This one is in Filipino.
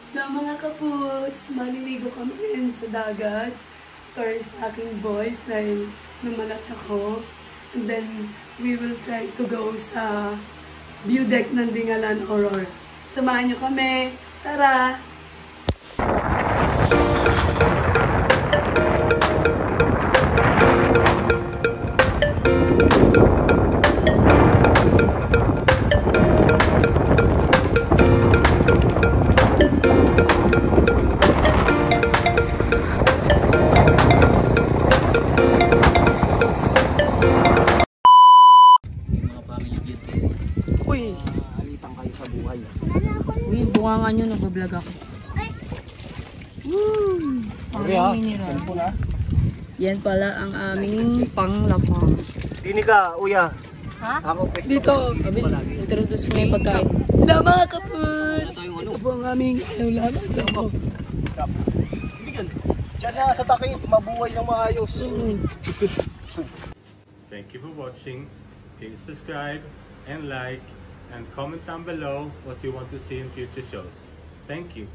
Na mga kaputs, maliligo kami ngayon sa dagat. Sorry sa aking voice dahil numalat ako. And then, we will try to go sa view deck ng Dingalan Aurora. Samahan nyo kami. Tara! Uy, bunga nyo, nag-vlog ako. Woo! Sayang mineral. Yan pala ang aming panglapang. Dini ka, uya. Ha? Ako Dito! Introduce mo yung pagkain. Na mga kaputs! Ito po ang aming ulaman. Diyan na sa takip, mabuhay ng maayos. Thank you for watching. Please subscribe and like and comment down below what you want to see in future shows. Thank you.